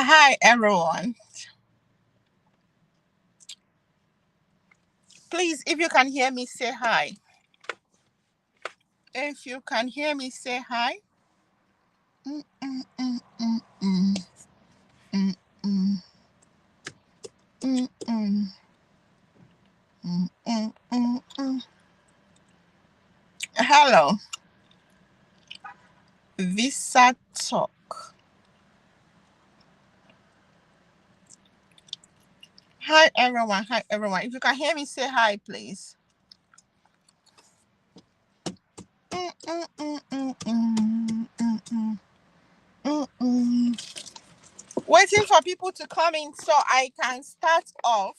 Hi, everyone. Please, if you can hear me, say hi. If you can hear me, say hi. Mm, mm, mm, mm, mm, mm, mm, mm, mm, mm, mm, mm, mm. Hello, Visa Talk. Hi, everyone. Hi, everyone. If you can hear me, say hi, please. Mm, mm, mm, mm, mm, mm, mm, mm, mm. Waiting for people to come in so I can start off.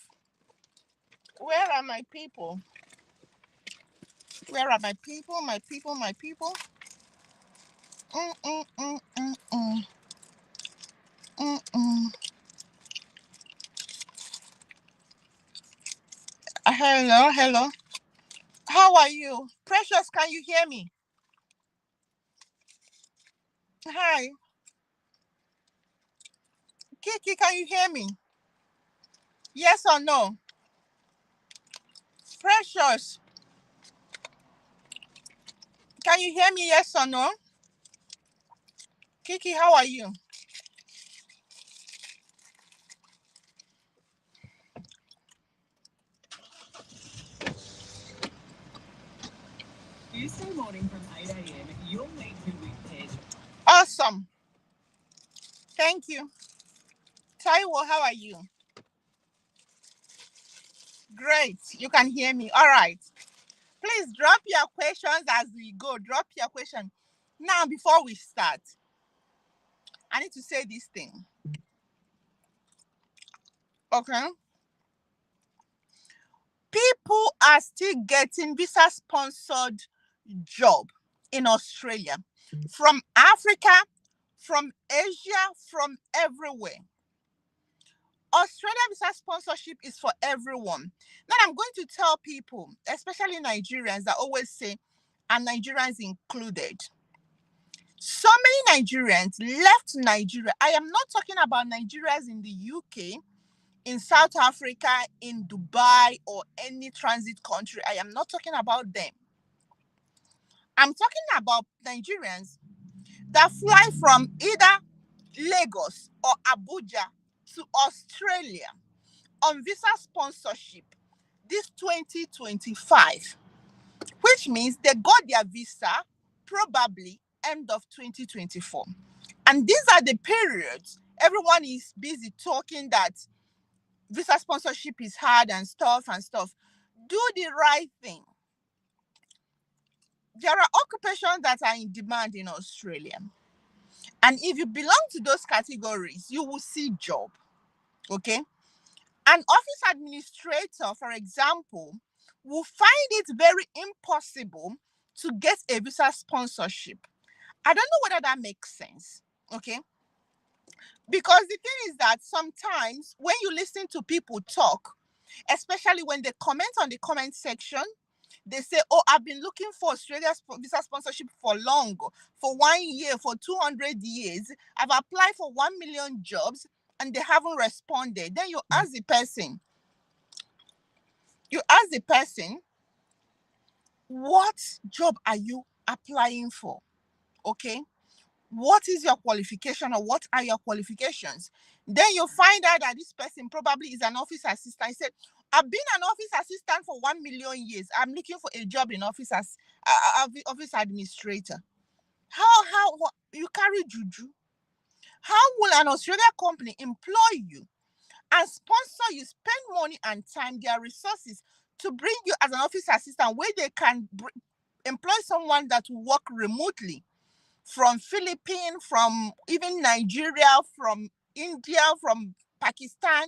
Where are my people? Where are my people? My people, my people. Mm, mm, mm, mm, mm, mm, mm. Hello, hello. How are you? Precious, can you hear me? Hi. Kiki, can you hear me? Yes or no? Precious, can you hear me? Yes or no? Kiki, how are you? Tuesday morning from 8 a.m., you'll meet who we've paired. Awesome. Thank you. Taiwo, how are you? Great. You can hear me. All right. Please drop your questions as we go. Drop your question. Now, before we start, I need to say this thing. Okay. People are still getting visa sponsored job in Australia from Africa, from Asia, from everywhere. Australia visa sponsorship is for everyone. Now I'm going to tell people, especially Nigerians, that always say, and Nigerians included. So many Nigerians left Nigeria. I am not talking about Nigerians in the UK, in South Africa, in Dubai, or any transit country. I am not talking about them. I'm talking about Nigerians that fly from either Lagos or Abuja to Australia on visa sponsorship this 2025, which means they got their visa probably end of 2024. And these are the periods everyone is busy talking that visa sponsorship is hard and stuff and stuff. Do the right thing. There are occupations that are in demand in Australia. And if you belong to those categories, you will see job. Okay? An office administrator, for example, will find it very impossible to get a visa sponsorship. I don't know whether that makes sense. Okay? Because the thing is that sometimes when you listen to people talk, especially when they comment on the comment section, they say, oh, I've been looking for Australia's visa sponsorship for long, for 1 year, for 200 years. I've applied for 1 million jobs and they haven't responded. Then you ask the person, what job are you applying for? Okay. What is your qualification or what are your qualifications? Then you find out that this person probably is an office assistant. He said, I've been an office assistant for 1 million years. I'm looking for a job in office as office administrator. How you carry juju? How will an Australian company employ you and sponsor you, spend money and time, their resources to bring you as an office assistant where they can employ someone that will work remotely from Philippines, from even Nigeria, from India, from Pakistan,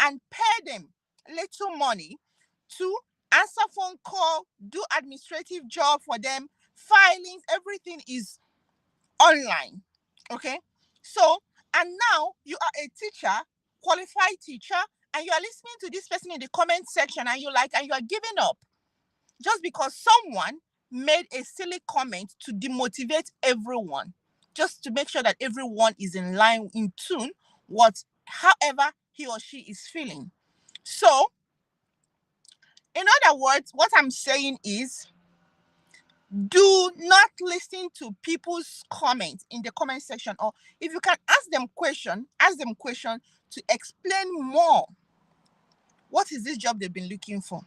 and pay them little money to answer phone call, do administrative job for them, filings, everything is online. Okay. So, and now you are a teacher, qualified teacher, and you are listening to this person in the comment section and you are giving up just because someone made a silly comment to demotivate everyone, just to make sure that everyone is in line, in tune however he or she is feeling. So, in other words, what I'm saying is, do not listen to people's comments in the comment section, or if you can ask them question to explain more. What is this job they've been looking for?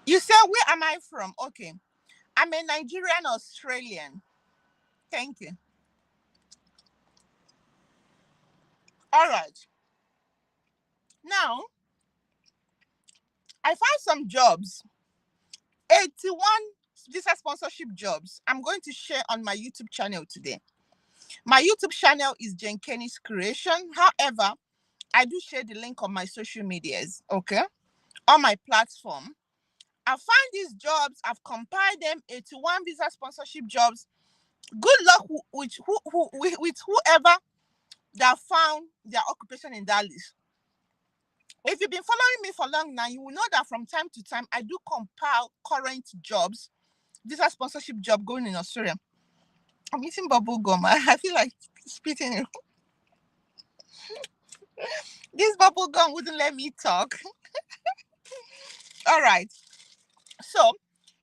You say, where am I from? Okay. I'm a Nigerian Australian. Thank you. All right. Now, I found some jobs, 81 visa sponsorship jobs. I'm going to share on my YouTube channel today. My YouTube channel is Jane Kenny's Creation. However, I do share the link on my social medias, okay? On my platform. I find these jobs, I've compiled them, 81 visa sponsorship jobs. Good luck with whoever that found their occupation in that list. If you've been following me for long now, you will know that from time to time, I do compile current jobs, visa sponsorship job going in Australia. I'm eating bubble gum. I feel like spitting it. This bubble gum wouldn't let me talk. All right. So,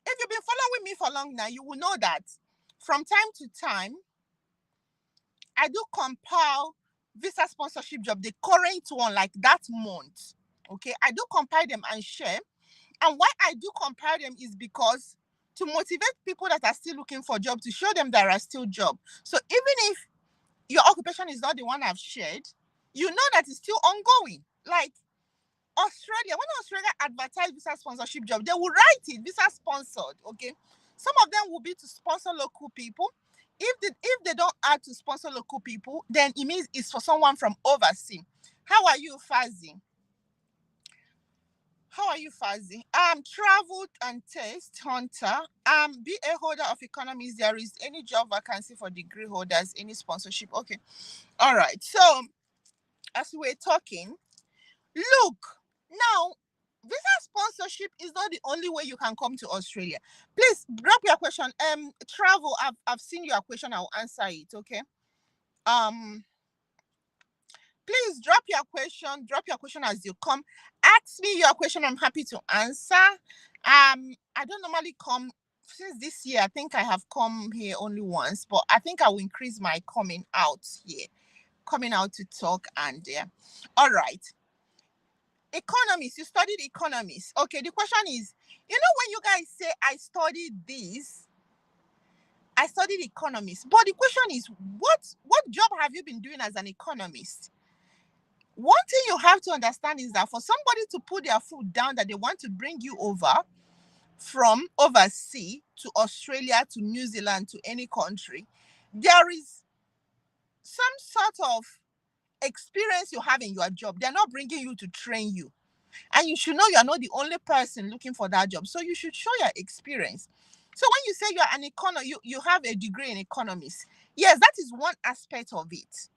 if you've been following me for long now, you will know that from time to time, I do compile visa sponsorship job, the current one, like that month. Okay, I do compile them and share. And why I do compile them is because to motivate people that are still looking for jobs, to show them there are still jobs. So even if your occupation is not the one I've shared, you know that it's still ongoing. Like Australia, when Australia advertise visa sponsorship job, they will write it visa sponsored. Okay, some of them will be to sponsor local people. If they don't add to sponsor local people, then it means it's for someone from overseas. How are you, Fazi? How are you, Fazi? Traveled and taste hunter. BA holder of economies. There is any job vacancy for degree holders? Any sponsorship? Okay. All right. So, as we're talking, look now. Visa sponsorship is not the only way you can come to Australia. Please drop your question. Travel. I've seen your question. I'll answer it. Okay. Please drop your question as you come. Ask me your question. I'm happy to answer. I don't normally come. Since this year, I think I have come here only once, but I think I will increase my coming out to talk. And all right. Economics, you studied economics. Okay, the question is, when you guys say I studied economics, but the question is, what job have you been doing as an economist? One thing you have to understand is that for somebody to put their foot down that they want to bring you over from overseas to Australia, to New Zealand, to any country, there is some sort of experience you have in your job. They're not bringing you to train you. And you should know you're not the only person looking for that job. So you should show your experience. So when you say you're an economist, you have a degree in economics. Yes, that is one aspect of it.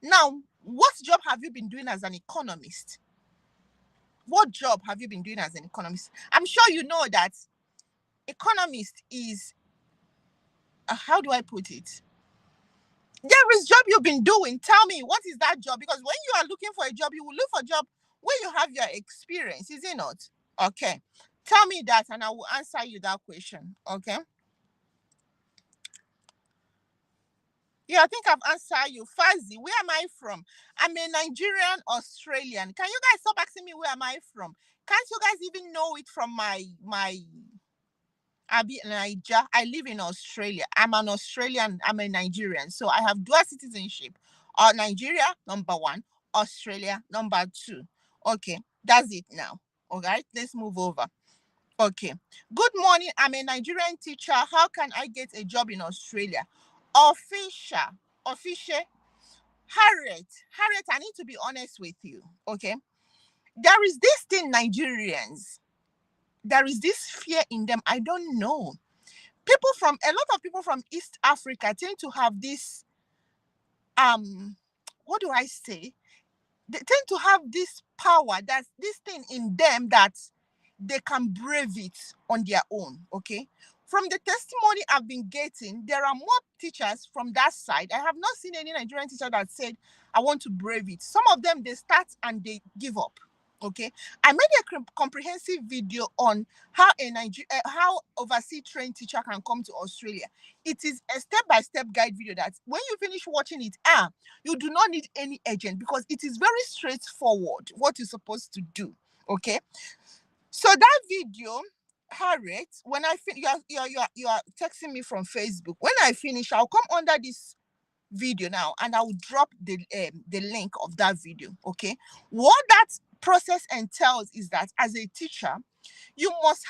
Now, what job have you been doing as an economist? What job have you been doing as an economist? I'm sure you know that economist is, how do I put it? There is job you've been doing. Tell me, what is that job? Because when you are looking for a job, you will look for a job where you have your experience, is it not? Okay. Tell me that and I will answer you that question. Okay. Yeah, I think I've answered you. Fazi, where am I from? I'm a Nigerian Australian. Can you guys stop asking me where am I from? Can't you guys even know it from my Abi Niger? I live in Australia. I'm an Australian. I'm a Nigerian. So I have dual citizenship. Nigeria, number one. Australia, number two. Okay, that's it now. All right, let's move over. Okay. Good morning. I'm a Nigerian teacher. How can I get a job in Australia? Official. Harriet, I need to be honest with you. Okay. There is this thing, Nigerians. There is this fear in them. I don't know. A lot of people from East Africa tend to have this, what do I say? They tend to have this power, that's this thing in them that they can brave it on their own. Okay. From the testimony I've been getting, there are more teachers from that side. I have not seen any Nigerian teacher that said, I want to brave it. Some of them, they start and they give up. Okay, I made a comprehensive video on how how overseas trained teacher can come to Australia. It is a step-by-step guide video that when you finish watching it, you do not need any agent, because it is very straightforward what you're supposed to do. Okay, so that video, Harriet, when I you are texting me from Facebook. When I finish, I'll come under this video now and I will drop the link of that video. Okay, what that process entails is that as a teacher, you must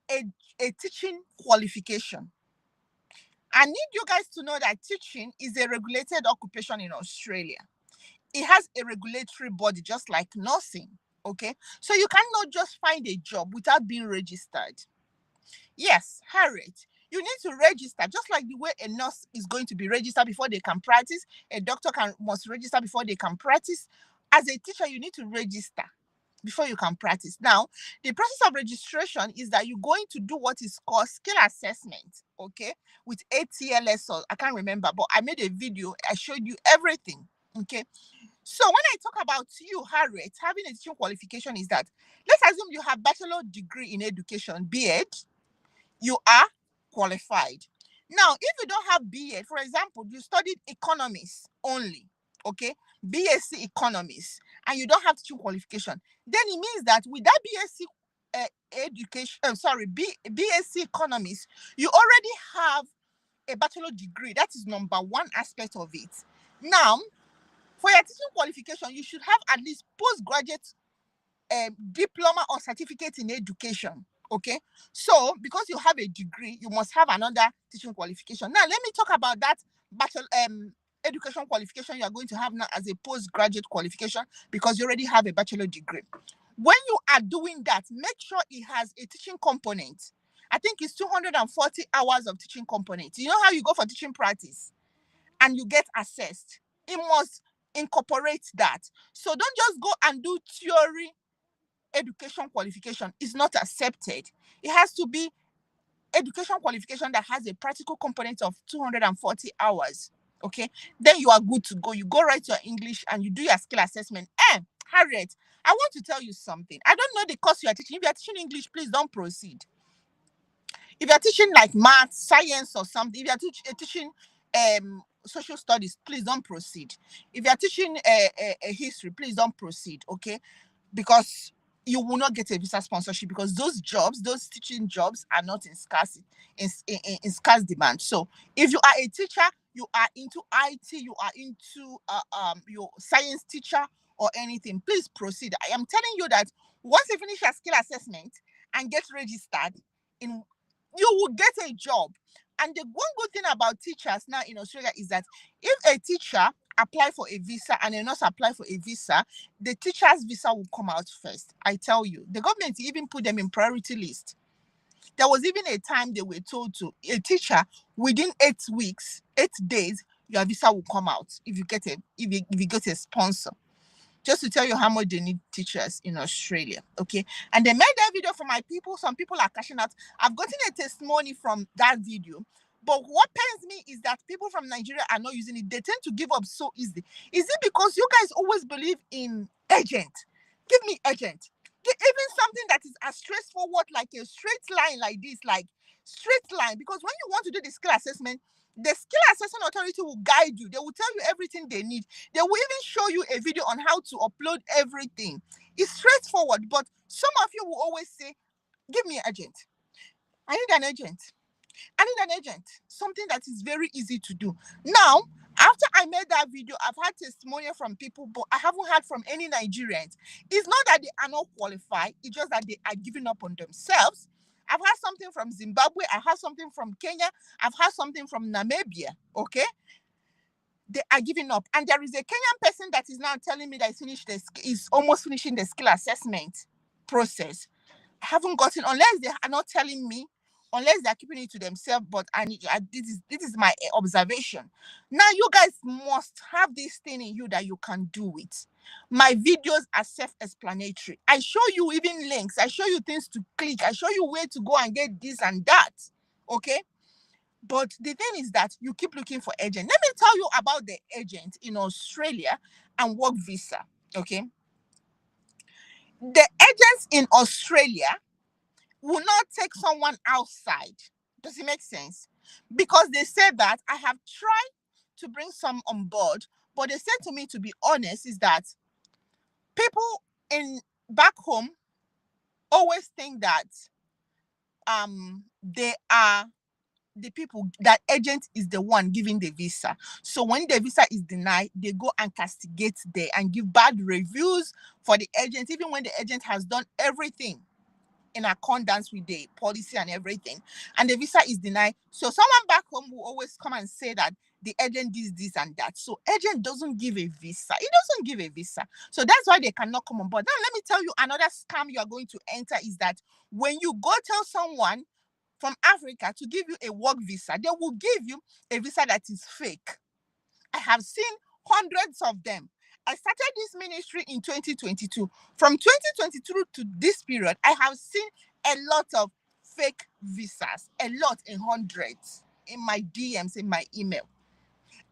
have a teaching qualification. I need you guys to know that teaching is a regulated occupation in Australia. It has a regulatory body just like nursing. Okay, so you cannot just find a job without being registered. Yes, Harriet, you need to register, just like the way a nurse is going to be registered before they can practice. A doctor must register before they can practice. As a teacher, you need to register before you can practice. Now, the process of registration is that you're going to do what is called skill assessment, okay, with ATLS, or I can't remember, but I made a video, I showed you everything, okay. So when I talk about you, Harriet, having a teaching qualification is that, let's assume you have bachelor degree in education, B.Ed, you are qualified. Now, if you don't have B.Ed, for example, you studied economics only, okay, BSc economics, and you don't have teaching qualification, then it means that with that BSc education, BSc economics, you already have a bachelor degree. That is number one aspect of it. Now, for your teaching qualification, you should have at least postgraduate diploma or certificate in education. Okay, so because you have a degree, you must have another teaching qualification. Now, let me talk about that bachelor education qualification you are going to have now as a postgraduate qualification, because you already have a bachelor degree. When you are doing that, make sure it has a teaching component. I think it's 240 hours of teaching component. You know how you go for teaching practice and you get assessed? It must incorporate that. So don't just go and do theory education qualification. Is not accepted. It has to be education qualification that has a practical component of 240 hours. Okay, then you are good to go. You go write your English and you do your skill assessment. Harriet, I want to tell you something. I don't know the course you are teaching. If you are teaching English, please don't proceed. If you are teaching like math, science, or something, if you are teaching social studies, please don't proceed. If you are teaching history, please don't proceed. Okay, because you will not get a visa sponsorship, because those jobs, those teaching jobs, are not in scarce demand. So if you are a teacher, you are into IT, you are into your science teacher or anything, please proceed. I am telling you that once you finish your skill assessment and get registered, you will get a job. And the one good thing about teachers now in Australia is that if a teacher apply for a visa and a nurse apply for a visa, the teacher's visa will come out first. I tell you, the government even put them in priority list. There was even a time they were told to a teacher, within 8 weeks, 8 days, your visa will come out if you get a sponsor. Just to tell you how much they need teachers in Australia. Okay, and they made that video for my people. Some people are cashing out. I've gotten a testimony from that video. But what pains me is that people from Nigeria are not using it. They tend to give up so easily. Is it because you guys always believe in agent? Give me agent. Even something that is as straightforward, like a straight line like this, like straight line. Because when you want to do the skill assessment, the skill assessment authority will guide you. They will tell you everything they need. They will even show you a video on how to upload everything. It's straightforward, but some of you will always say, give me an agent. I need an agent. I need an agent. Something that is very easy to do. Now, after I made that video, I've had testimonial from people, but I haven't heard from any Nigerians. It's not that they are not qualified. It's just that they are giving up on themselves. I've had something from Zimbabwe. I had something from Kenya. I've had something from Namibia. Okay, they are giving up, and there is a Kenyan person that is now telling me that is almost finishing the skill assessment process. I haven't gotten, unless they are not telling me, unless they're keeping it to themselves. But this is my observation. Now you guys must have this thing in you that you can do it. My videos are self-explanatory. I show you even links. I show you things to click. I show you where to go and get this and that. Okay. But the thing is that you keep looking for agent. Let me tell you about the agent in Australia and work visa. Okay. The agents in Australia will not take someone outside. Does it make sense? Because they said that I have tried to bring some on board, but they said to me, to be honest, is that people in back home always think that they are the people, that agent is the one giving the visa. So when the visa is denied, they go and castigate there and give bad reviews for the agent, even when the agent has done everything in accordance with the policy and everything, and the visa is denied. So someone back home will always come and say that the agent this and that. So agent doesn't give a visa. It doesn't give a visa. So that's why they cannot come on board. Now let me tell you another scam you are going to enter is that when you go tell someone from Africa to give you a work visa, they will give you a visa that is fake. I have seen hundreds of them. I started this ministry in 2022. From 2022 to this period, I have seen a lot of fake visas, a lot, in hundreds, in my DMs, in my email.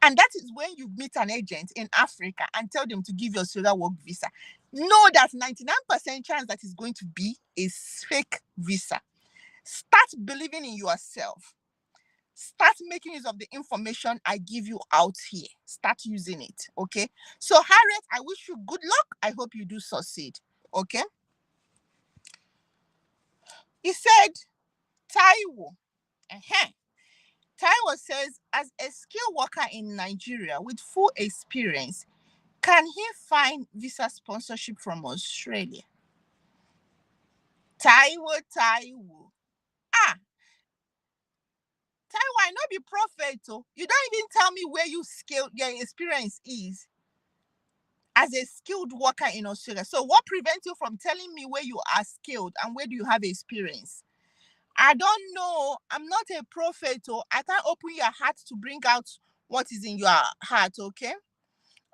And that is when you meet an agent in Africa and tell them to give you a Australia work visa. Know that 99% chance that is going to be a fake visa. Start believing in yourself. Start making use of the information I give you out here. Start using it. Okay. So Harriet, I wish you good luck. I hope you do succeed. Okay. He said, Taiwo. Taiwo says, as a skilled worker in Nigeria with full experience, can he find visa sponsorship from Australia? Taiwo. Ah, Taiwo, I not be prophet. Oh. You don't even tell me where your experience is as a skilled worker in Australia. So what prevents you from telling me where you are skilled and where do you have experience? I don't know. I'm not a prophet. Oh. I can't open your heart to bring out what is in your heart, okay?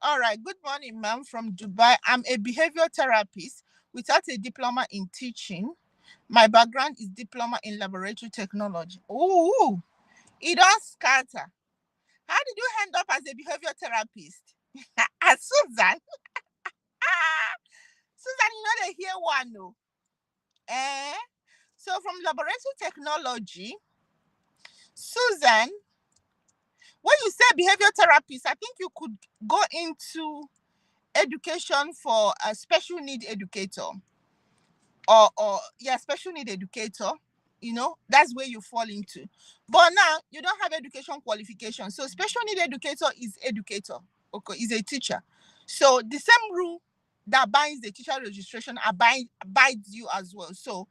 All right. Good morning, ma'am, from Dubai. I'm a behavior therapist without a diploma in teaching. My background is diploma in laboratory technology. Ooh, it don't scatter. How did you end up as a behavior therapist? As Susan? Susan, you know they hear one, no? Eh? So from laboratory technology, Susan, when you say behavior therapist, I think you could go into education for a special need educator, or yeah, special need educator. You know, that's where you fall into. But now you don't have education qualification. So special need educator is educator, okay, is a teacher. So the same rule that binds the teacher registration abides you as well. So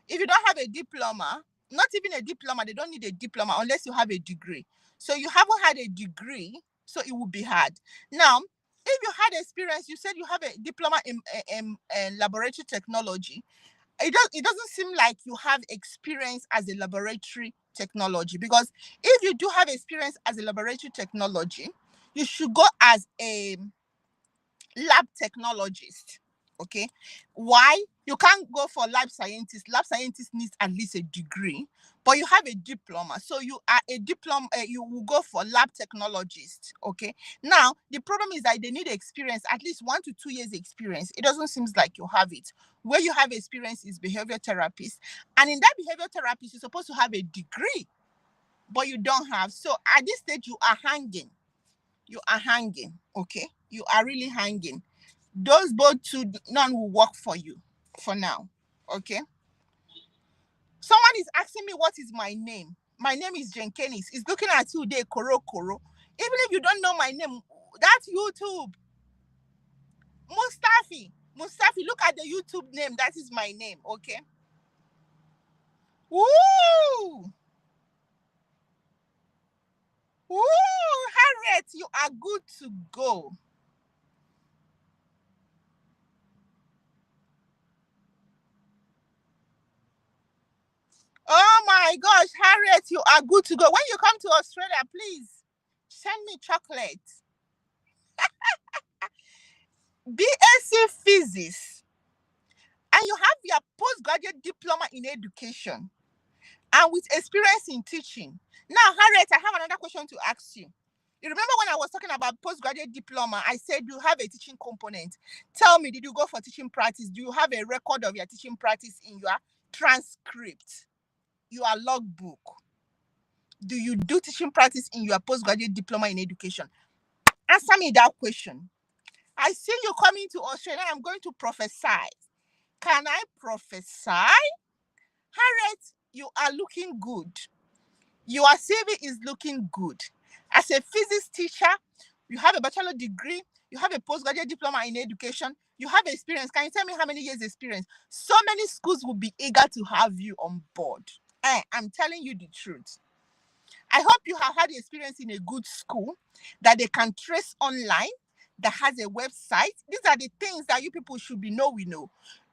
if you don't have a diploma, not even a diploma, they don't need a diploma unless you have a degree. So you haven't had a degree, so it will be hard. Now, if you had experience, you said you have a diploma in laboratory technology, it doesn't seem like you have experience as a laboratory technology, because if you do have experience as a laboratory technology, you should go as a lab technologist. Okay. Why? You can't go for lab scientist. Lab scientist needs at least a degree, but you have a diploma. So you are a diploma, you will go for lab technologist. Okay. Now, the problem is that they need experience, at least 1 to 2 years experience. It doesn't seem like you have it. Where you have experience is behavior therapist. And in that behavior therapist, you're supposed to have a degree, but you don't have. So at this stage, you are hanging. You are hanging. Okay. You are really hanging. Those both two, none will work for you for now. Okay. Someone is asking me what is my name. My name is Jenkenis. It's looking at you there, Koro Koro. Even if you don't know my name, that's YouTube. Mustafi, look at the YouTube name. That is my name. Okay. Woo! Woo! Harriet, you are good to go. Oh my my gosh, Harriet, you are good to go. When you come to Australia, please send me chocolate. BSc Physics, and you have your postgraduate diploma in education and with experience in teaching. Now, Harriet, I have another question to ask you. You remember when I was talking about postgraduate diploma, I said you have a teaching component. Tell me, did you go for teaching practice? Do you have a record of your teaching practice in your transcript, your logbook? Do you do teaching practice in your postgraduate diploma in education? Answer me that question. I see you coming to Australia. I'm going to prophesy. Can I prophesy? Harriet, you are looking good. Your CV is looking good. As a physics teacher, you have a bachelor degree, you have a postgraduate diploma in education, you have experience. Can you tell me how many years experience? So many schools will be eager to have you on board. I'm telling you the truth. I hope you have had experience in a good school that they can trace online, that has a website. These are the things that you people should be knowing.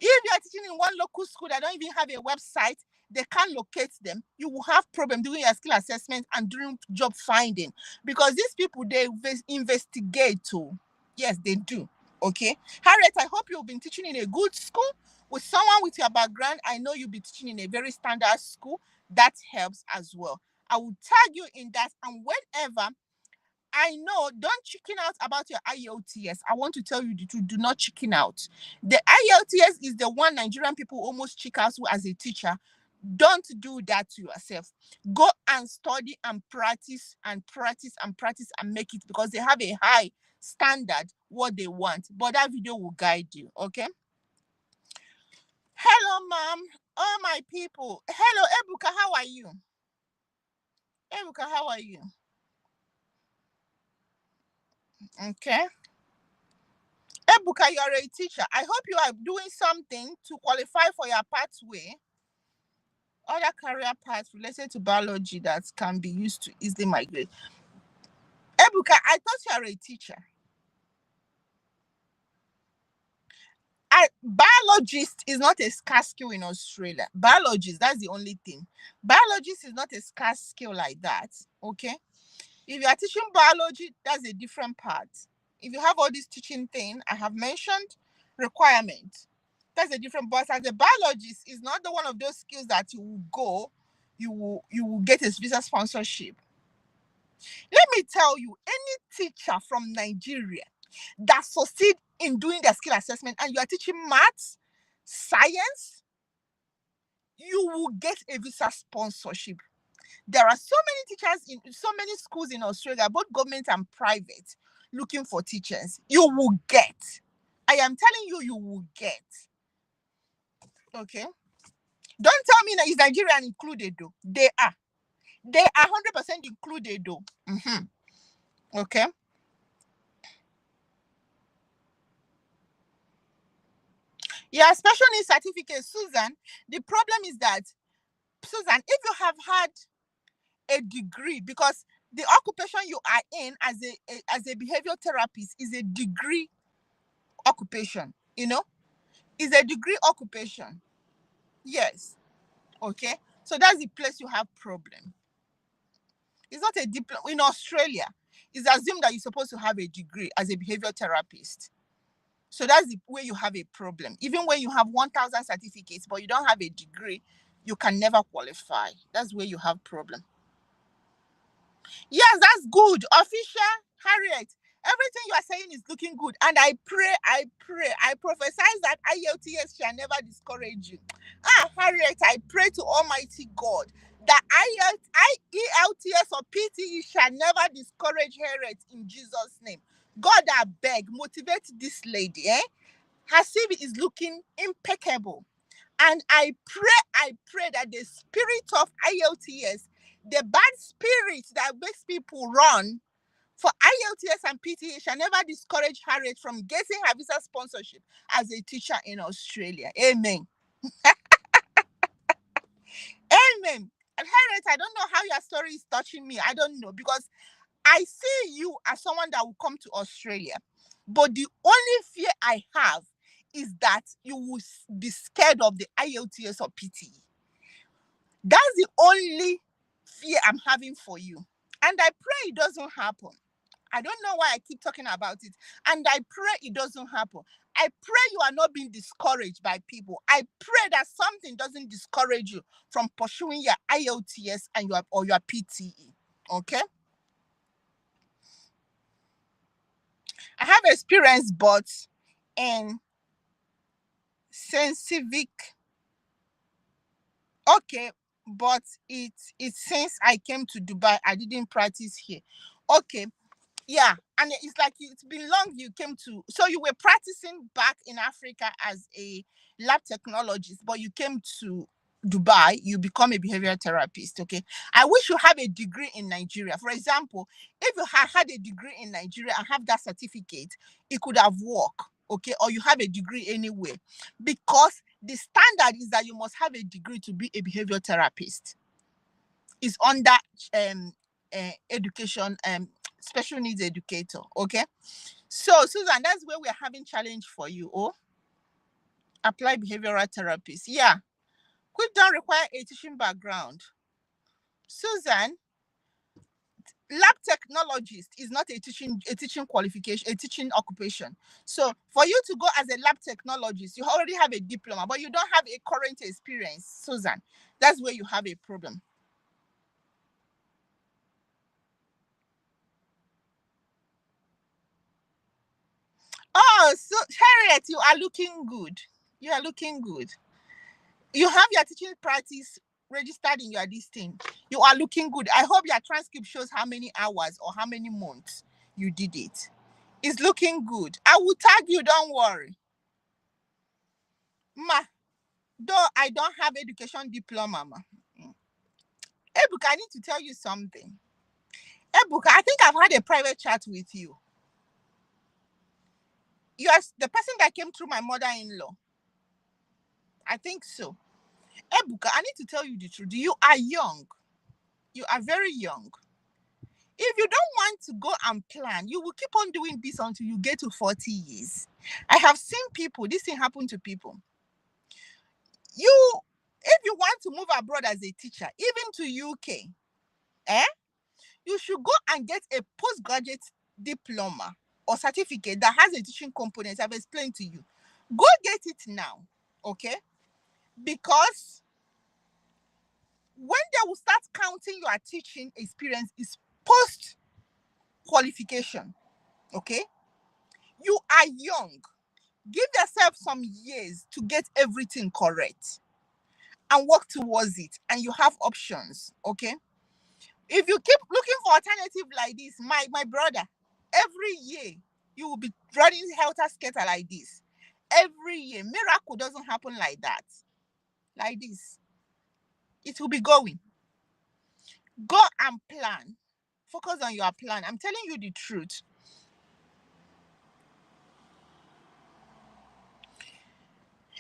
If you are teaching in one local school that don't even have a website, they can't locate them. You will have problem doing your skill assessment and doing job finding, because these people, they investigate too. Yes, they do. Okay, Harriet, I hope you've been teaching in a good school with someone with your background. I know you'll be teaching in a very standard school. That helps as well. I will tag you in that, and whenever I know, don't chicken out about your IELTS. I want to tell you the truth. Do not chicken out. The IELTS is the one Nigerian people almost check out as a teacher. Don't do that to yourself. Go and study and practice and practice and practice and make it, because they have a high standard what they want. But that video will guide you. Okay. Hello, mom. All my people. Hello, Ebuka. How are you? Ebuka, how are you? Okay. Ebuka, you are a teacher. I hope you are doing something to qualify for your pathway, other career paths related to biology that can be used to easily migrate. Ebuka, I thought you are a teacher. Biologist is not a scarce skill in Australia. Biologist, that's the only thing. Biologist is not a scarce skill like that. Okay. If you are teaching biology, that's a different part. If you have all this teaching thing I have mentioned, requirement, that's a different. But as a biologist, is not the one of those skills that you will go, you will get a visa sponsorship. Let me tell you, any teacher from Nigeria that succeed in doing their skill assessment and you are teaching maths, science, you will get a visa sponsorship. There are so many teachers in so many schools in Australia, both government and private, looking for teachers. You will get. I am telling you, you will get. Okay. Don't tell me that is Nigerian included though. They are. They are 100% included though. Okay. Yeah, special needs certificate, Susan. The problem is that, Susan, if you have had a degree, because the occupation you are in as a behavioral therapist is a degree occupation, is a degree occupation. Yes. Okay. So that's the place you have problem. It's not a diploma in Australia. It's assumed that you're supposed to have a degree as a behavioral therapist. So that's the way you have a problem. Even when you have 1,000 certificates, but you don't have a degree, you can never qualify. That's where you have problem. Yes, that's good. Official Harriet, everything you are saying is looking good. And I pray, I prophesy that IELTS shall never discourage you. Harriet, I pray to Almighty God that IELTS or PTE shall never discourage Harriet in Jesus' name. God, I beg, motivate this lady. Her CV is looking impeccable. And I pray that the spirit of IELTS, the bad spirit that makes people run for IELTS and PTE, shall never discourage Harriet from getting her visa sponsorship as a teacher in Australia. Amen. Amen. And Harriet, I don't know how your story is touching me. I don't know, because I see you as someone that will come to Australia. But the only fear I have is that you will be scared of the IELTS or PTE. That's the only fear I'm having for you. And I pray it doesn't happen. I don't know why I keep talking about it. And I pray it doesn't happen. I pray you are not being discouraged by people. I pray that something doesn't discourage you from pursuing your IELTS and your PTE. Okay? I have experience, but in Saint Civic. Okay, but it's since I came to Dubai, I didn't practice here. Okay, yeah, and it's like it's been long you came to, so you were practicing back in Africa as a lab technologist, but you came to Dubai, you become a behavioral therapist. Okay, I wish you have a degree in Nigeria. For example, if you had a degree in Nigeria and have that certificate, it could have worked. Okay, or you have a degree anywhere, because the standard is that you must have a degree to be a behavioral therapist. Is under education, special needs educator. Okay, so Susan, that's where we're having challenge for you. Oh, apply behavioral therapist. Yeah, which don't require a teaching background. Susan, lab technologist is not a teaching qualification, a teaching occupation. So for you to go as a lab technologist, you already have a diploma, but you don't have a current experience, Susan. That's where you have a problem. Oh, so Harriet, you are looking good. You are looking good. You have your teaching practice registered in your this thing. You are looking good. I hope your transcript shows how many hours or how many months you did it. It's looking good. I will tag you, don't worry. Ma, though I don't have education diploma, ma. Ebuka, I need to tell you something. Ebuka, I think I've had a private chat with you. You are the person that came through my mother-in-law. I think so. Ebuka, I need to tell you the truth. You are young. You are very young. If you don't want to go and plan, you will keep on doing this until you get to 40 years. I have seen people, this thing happen to people. If you want to move abroad as a teacher, even to UK, you should go and get a postgraduate diploma or certificate that has a teaching component. I've explained to you. Go get it now, okay? Because when they will start counting your teaching experience is post qualification, okay? You are young. Give yourself some years to get everything correct and work towards it, and you have options, okay? If you keep looking for alternative like this, my brother, every year you will be running helter-skelter like this. Every year. Miracle doesn't happen like that. Like this. It will be going. Go and plan. Focus on your plan. I'm telling you the truth.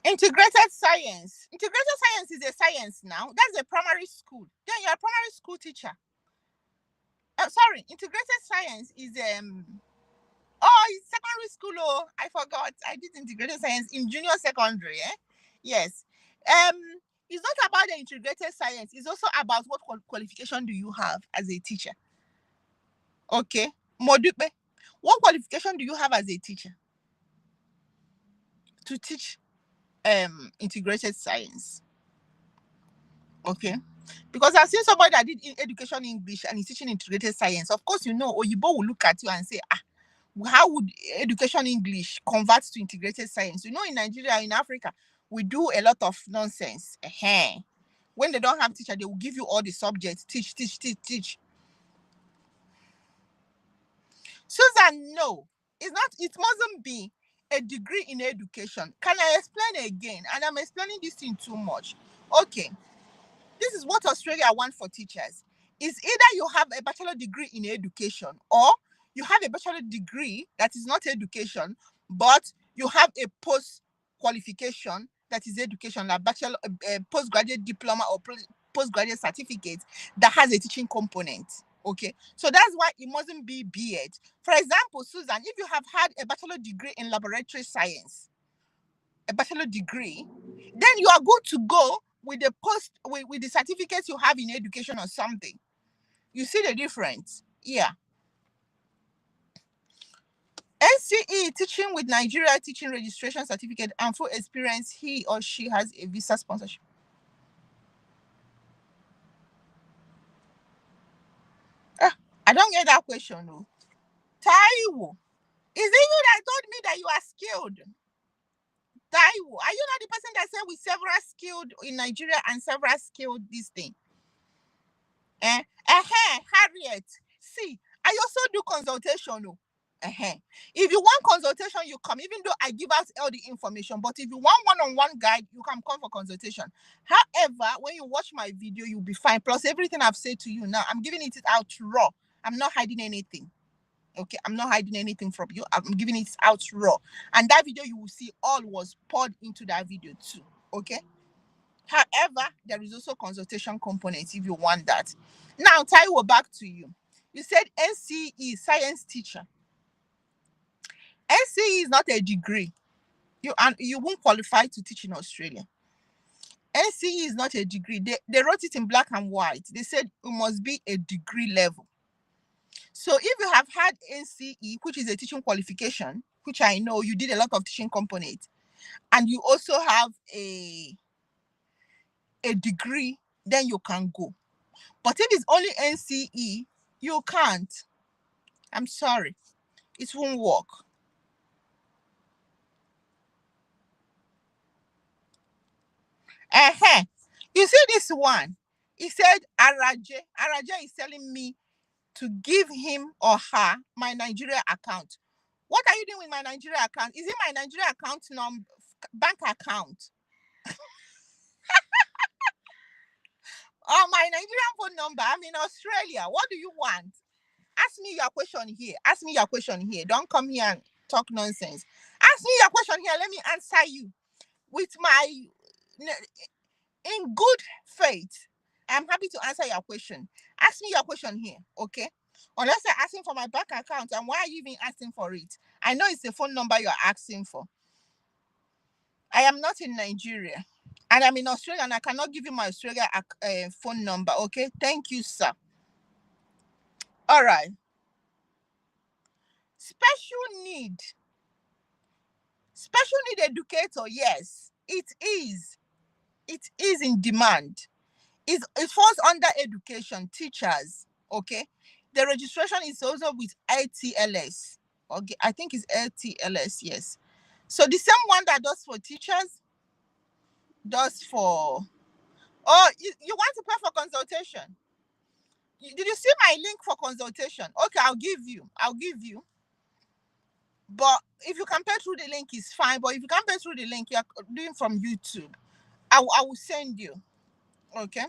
Integrated science. Integrated science is a science now. That's a primary school. Then you're a primary school teacher. Sorry, integrated science is it's secondary school. Oh, I forgot. I did integrated science in junior secondary. Yes. It's not about the integrated science. It's also about what qualification do you have as a teacher. Okay. Modupe, what qualification do you have as a teacher to teach integrated science? Okay. Because I've seen somebody that did education English and is teaching integrated science. Of course, Oyibo will look at you and say, how would education English convert to integrated science? In Nigeria, in Africa, we do a lot of nonsense. When they don't have teacher, they will give you all the subjects. Teach. Susan, no. It mustn't be a degree in education. Can I explain again? And I'm explaining this thing too much. Okay. This is what Australia wants for teachers. Is either you have a bachelor degree in education, or you have a bachelor degree that is not education, but you have a post qualification that is education, like bachelor, postgraduate diploma or postgraduate certificate that has a teaching component. Okay, so that's why it mustn't be BEd. For example, Susan, if you have had a bachelor degree in laboratory science, a bachelor degree, then you are good to go with the post with the certificates you have in education or something. You see the difference? Yeah. NCE teaching with Nigeria teaching registration certificate and full experience, he or she has a visa sponsorship. I don't get that question. No. Taiwo, is it you that told me that you are skilled? Taiwo, are you not the person that said we several skilled in Nigeria and several skilled this thing? Harriet, see, I also do consultation. Oh. If you want consultation, you come, even though I give out all the information. But if you want one-on-one guide, you can come for consultation. However, when you watch my video, you'll be fine. Plus, everything I've said to you now, I'm giving it out raw. I'm not hiding anything. Okay, I'm not hiding anything from you. I'm giving it out raw. And that video you will see all was poured into that video too. Okay. However, there is also consultation components if you want that. Now, Taiwo, back to you. You said NCE, science teacher. NCE is not a degree. You won't qualify to teach in Australia. NCE is not a degree. They wrote it in black and white. They said it must be a degree level. So if you have had NCE, which is a teaching qualification, which I know you did a lot of teaching components, and you also have a degree, then you can go. But if it's only NCE, you can't. I'm sorry. It won't work. You see this one? He said, Araje is telling me to give him or her my Nigeria account. What are you doing with my Nigeria account? Is it my Nigeria account bank account? Or my Nigerian phone number? I'm in Australia. What do you want? Ask me your question here. Ask me your question here. Don't come here and talk nonsense. Ask me your question here. Let me answer you with in good faith. I'm happy to answer your question. Ask me your question here, okay? Unless you're asking for my bank account, and why are you even asking for it? I know it's the phone number you're asking for. I am not in Nigeria, and I'm in Australia, and I cannot give you my Australia phone number, okay? Thank you, sir. All right. Special need educator, yes, it is in demand. It falls under education, teachers, okay? The registration is also with LTLS. Okay, I think it's LTLS, yes. So the same one that does for teachers does for... Oh, you want to pay for consultation? Did you see my link for consultation? Okay, I'll give you. But if you can pay through the link, it's fine. But if you can't pay through the link, you're doing from YouTube, I will send you. Okay.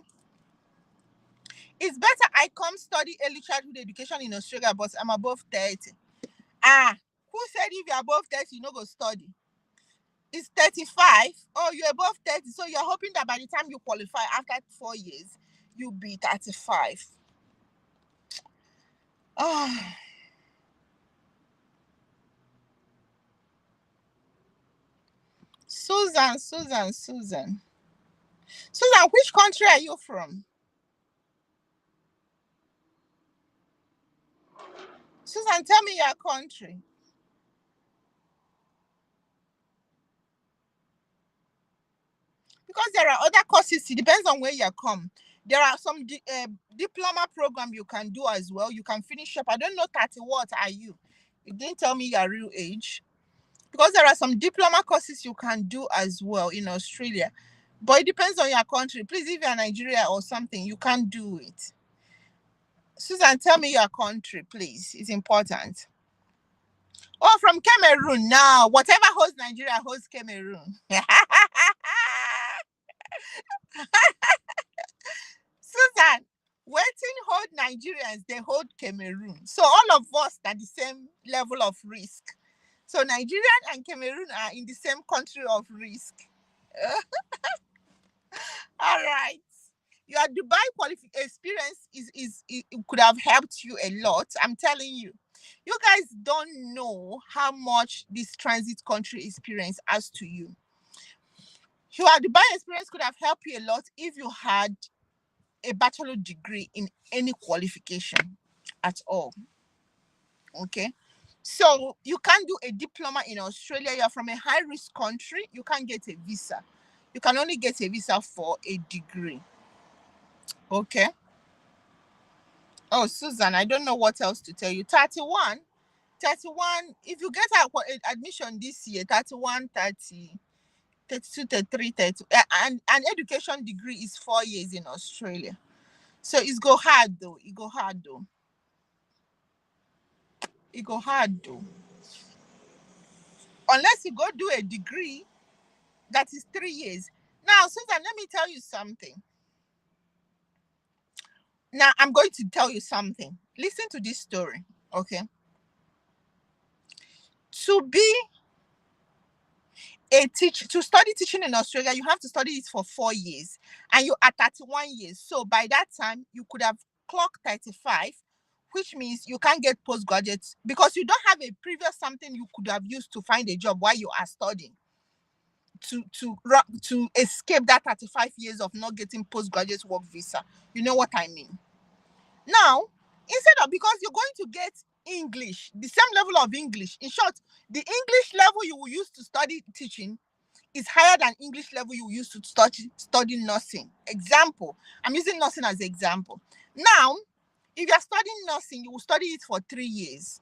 It's better I come study early childhood education in Australia, but I'm above 30. Who said if you're above 30, you no go study? It's 35. Oh, you're above 30. So you're hoping that by the time you qualify after 4 years, you'll be 35. Susan, which country are you from? Susan, tell me your country. Because there are other courses, it depends on where you come. There are some diploma program you can do as well. You can finish up. I don't know 30 what are you. You didn't tell me your real age. Because there are some diploma courses you can do as well in Australia. But it depends on your country. Please, if you're Nigeria or something, you can't do it. Susan, tell me your country, please. It's important. Oh, from Cameroon. Now, whatever hosts Nigeria hosts Cameroon. Susan, waiting hold Nigerians, they hold Cameroon. So all of us are the same level of risk. So Nigeria and Cameroon are in the same country of risk. All right. Your Dubai experience it could have helped you a lot. I'm telling you. You guys don't know how much this transit country experience has to you. Your Dubai experience could have helped you a lot if you had a bachelor degree in any qualification at all. Okay. So you can't do a diploma in Australia. You're from a high risk country. You can't get a visa. You can only get a visa for a degree. Okay. Oh, Susan, I don't know what else to tell you. 31, if you get admission this year, 31, 30, 32, 33, 30, and an education degree is 4 years in Australia. So it's go hard though. It go hard though. It go hard though. Unless you go do a degree that is 3 years. Now, Susan, let me tell you something. Now, I'm going to tell you something. Listen to this story, okay? To be a teacher, to study teaching in Australia, you have to study it for 4 years, and you are 31 years. So by that time, you could have clocked 35, which means you can't get postgraduate because you don't have a previous something you could have used to find a job while you are studying. To escape that 35 years of not getting postgraduate work visa. You know what I mean? Now, instead of, because you're going to get English, the same level of English. In short, the English level you will use to study teaching is higher than English level you will use to study nursing. Example, I'm using nursing as an example. Now, if you're studying nursing, you will study it for 3 years.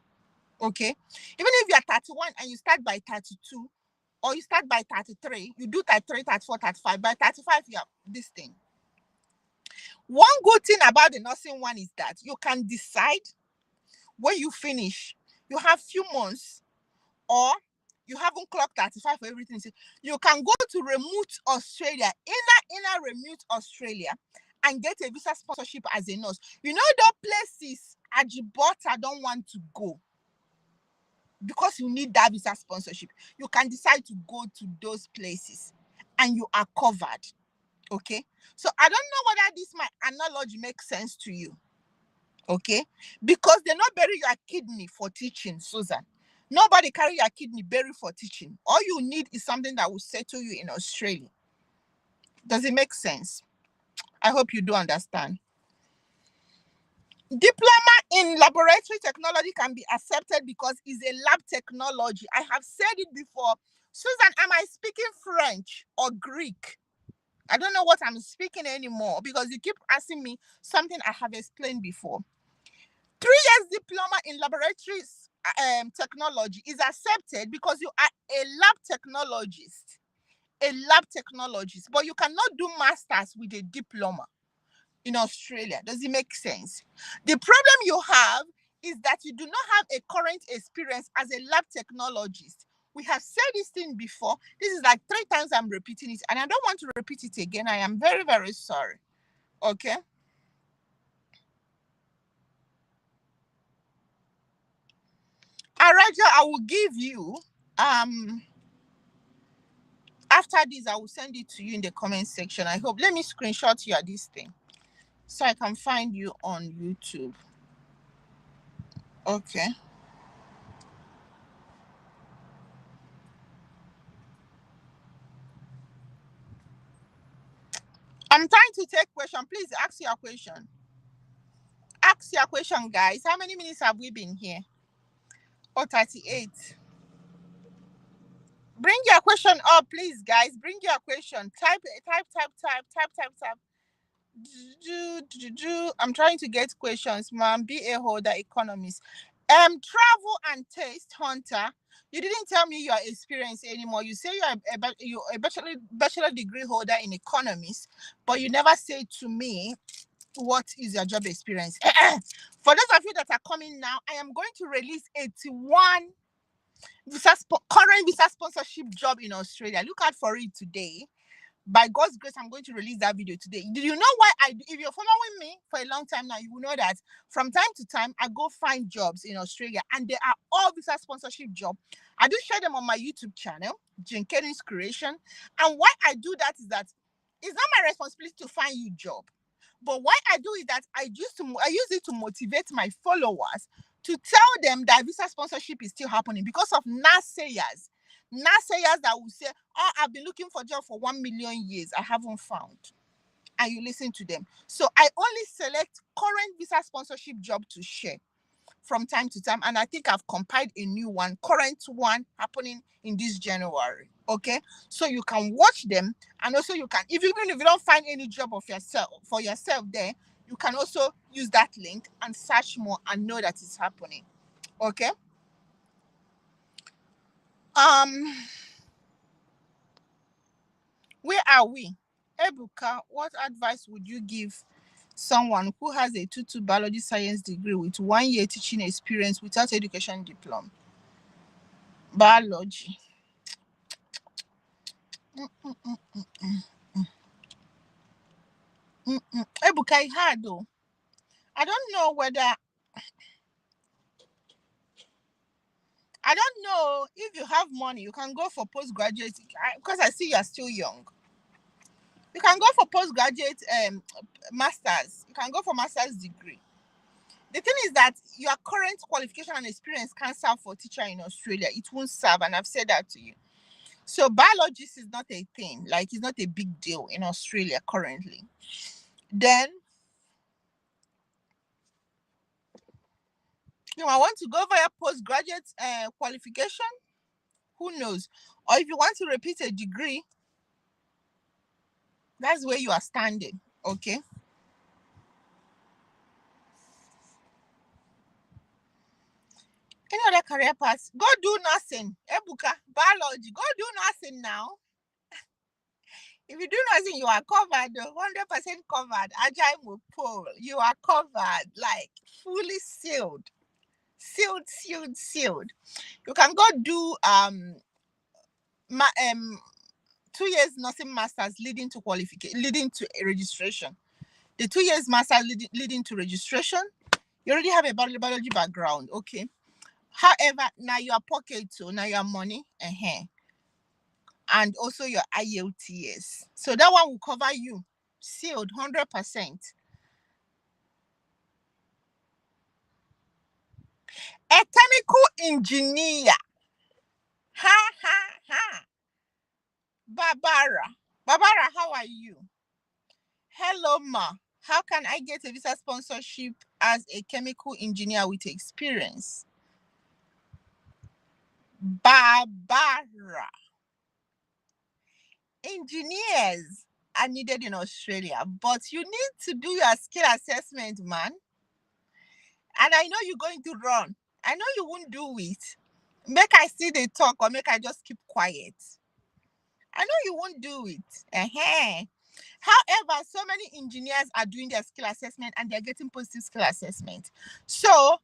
Okay? Even if you're 31 and you start by 32, or you start by 33, you do 33, 34, 35. By 35, you have this thing. One good thing about the nursing one is that you can decide when you finish. You have few months, or you haven't clocked 35 for everything. You can go to remote Australia, inner remote Australia, and get a visa sponsorship as a nurse. You know the places Ajibota don't want to go because you need that visa sponsorship. You can decide to go to those places and you are covered. Okay, so I don't know whether this my analogy makes sense to you. Okay, because they not bury your kidney for teaching, Susan. Nobody carry your kidney bury for teaching. All you need is something that will settle you in Australia. Does it make sense? I hope you do understand. Diploma in laboratory technology can be accepted because it's a lab technology. I have said it before. Susan, am I speaking French or Greek? I don't know what I'm speaking anymore because you keep asking me something I have explained before. 3 years diploma in laboratories technology is accepted because you are a lab technologist. A lab technologist, but you cannot do masters with a diploma in Australia. Does it make sense? The problem you have is that you do not have a current experience as a lab technologist. We have said this thing before. This is like 3 times I'm repeating it, and I don't want to repeat it again. I am very, very sorry. Okay. Araja, I will give you after this, I will send it to you in the comment section. I hope. Let me screenshot you at this thing so I can find you on YouTube. Okay. I'm trying to take question. Please ask your question. Ask your question, guys. How many minutes have we been here? Oh, 38. Bring your question up, please, guys. Bring your question. Type. I'm trying to get questions, ma'am. BA holder, economist. Travel and taste hunter. You didn't tell me your experience anymore. You say you're a bachelor degree holder in economics, but you never say to me what is your job experience. For those of you that are coming now, I am going to release 81 current visa sponsorship job in Australia. Look out for it today. By God's grace, I'm going to release that video today. Do you know why if you're following me for a long time now, you will know that from time to time, I go find jobs in Australia, and they are all visa sponsorship jobs. I do share them on my YouTube channel, Jane Kenny's Creation. And why I do that is that it's not my responsibility to find you a job. But what I do is that I use it to motivate my followers to tell them that visa sponsorship is still happening because of naysayers. naysayers that will say, oh, I've been looking for a job for 1 million years, I haven't found. And you listen to them. So I only select current visa sponsorship job to share from time to time. And I think I've compiled a new one, current one happening in this January. Okay. So you can watch them, and also you can, even if you don't find any job of yourself for yourself there, you can also use that link and search more and know that it's happening. Okay. Where are we? Ebuka, what advice would you give someone who has a 2-2 biology science degree with 1 year teaching experience without education diploma? Biology. Ebuka, it's hard though. I don't know if you have money, you can go for postgraduate, because I see you're still young. You can go for postgraduate masters. You can go for master's degree. The thing is that your current qualification and experience can't serve for teacher in Australia. It won't serve, and I've said that to you. So biologist is not a thing, like it's not a big deal in Australia currently. Then you might want to go for your postgraduate qualification. Who knows? Or if you want to repeat a degree, that's where you are standing. Okay. Any other career paths? Go do nursing. Ebuka, biology. Go do nursing now. If you do nursing, you are covered, 100% covered. Agile Mopol, you are covered, like fully sealed. Sealed. You can go do 2 years nursing masters leading to qualification, leading to registration. The 2 years master leading to registration, you already have a biology background, okay. However, now your pocket, so now your money, and also your IELTS. So that one will cover you, sealed 100%. A chemical engineer. Ha. Barbara, how are you? Hello, ma. How can I get a visa sponsorship as a chemical engineer with experience? Barbara. Engineers are needed in Australia, but you need to do your skill assessment, man. And I know you're going to run. I know you won't do it. Make I see the talk, or make I just keep quiet. I know you won't do it. However, so many engineers are doing their skill assessment and they're getting positive skill assessment. So,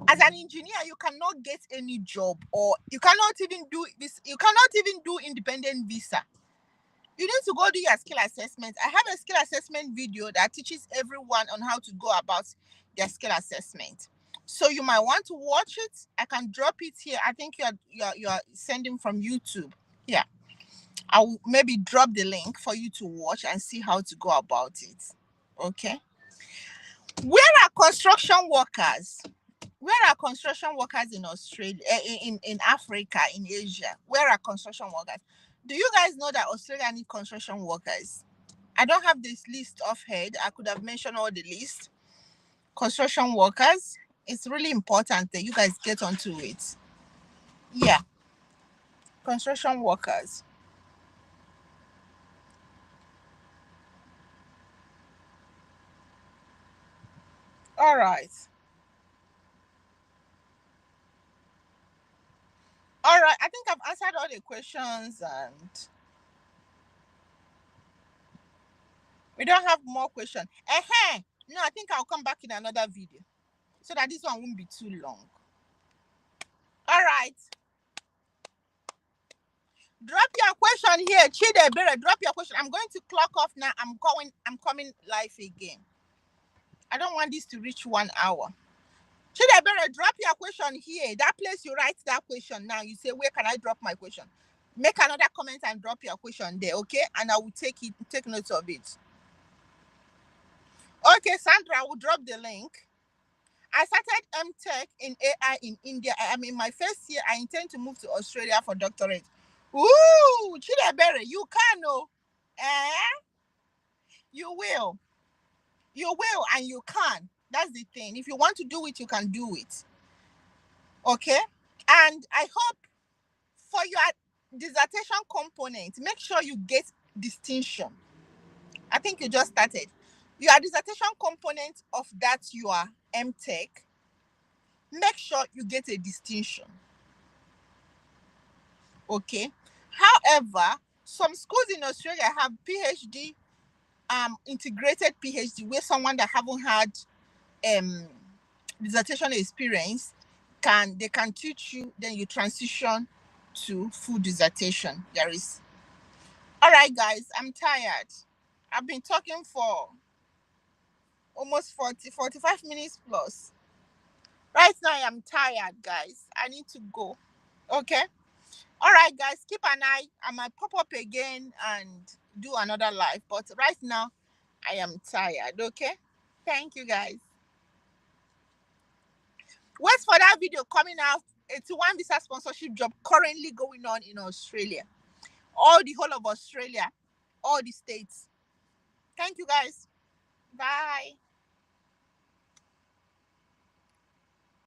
as an engineer, you cannot get any job, or you cannot even do this. You cannot even do independent visa. You need to go do your skill assessment. I have a skill assessment video that teaches everyone on how to go about their skill assessment. So you might want to watch it. I can drop it here. I think you're sending from YouTube. Yeah. I'll maybe drop the link for you to watch and see how to go about it. Okay. Where are construction workers? Where are construction workers in Australia, in Africa, in Asia? Where are construction workers? Do you guys know that Australia needs construction workers? I don't have this list offhand. I could have mentioned all the list. Construction workers. It's really important that you guys get onto it. Yeah. Construction workers. All right. All right. I think I've answered all the questions, and we don't have more questions. No, I think I'll come back in another video so that this one won't be too long. All right. Drop your question here. Chidebere, drop your question. I'm going to clock off now. I'm coming live again. I don't want this to reach 1 hour. Chidebere, drop your question here. That place you write that question now. You say, where can I drop my question? Make another comment and drop your question there, okay? And I will take notes of it. Okay, Sandra, I will drop the link. I started MTech in AI in India. I'm in my first year. I intend to move to Australia for doctorate. Ooh, Chidebere, you can, oh. Eh? You will. You will and you can. That's the thing. If you want to do it, you can do it. Okay? And I hope for your dissertation component, make sure you get distinction. I think you just started. Your dissertation component of that your MTech, make sure you get a distinction. Okay? However, some schools in Australia have PhD, integrated PhD, where someone that haven't had dissertation experience they can teach you, then you transition to full dissertation. There is. All right, guys, I'm tired. I've been talking for almost 45 minutes plus. Right now, I'm tired, guys. I need to go. Okay? All right, guys, keep an eye. I might pop up again and do another live. But right now, I am tired. Okay? Thank you, guys. Wait for that video coming out. It's one visa sponsorship job currently going on in Australia. All the whole of Australia. All the states. Thank you, guys. Bye.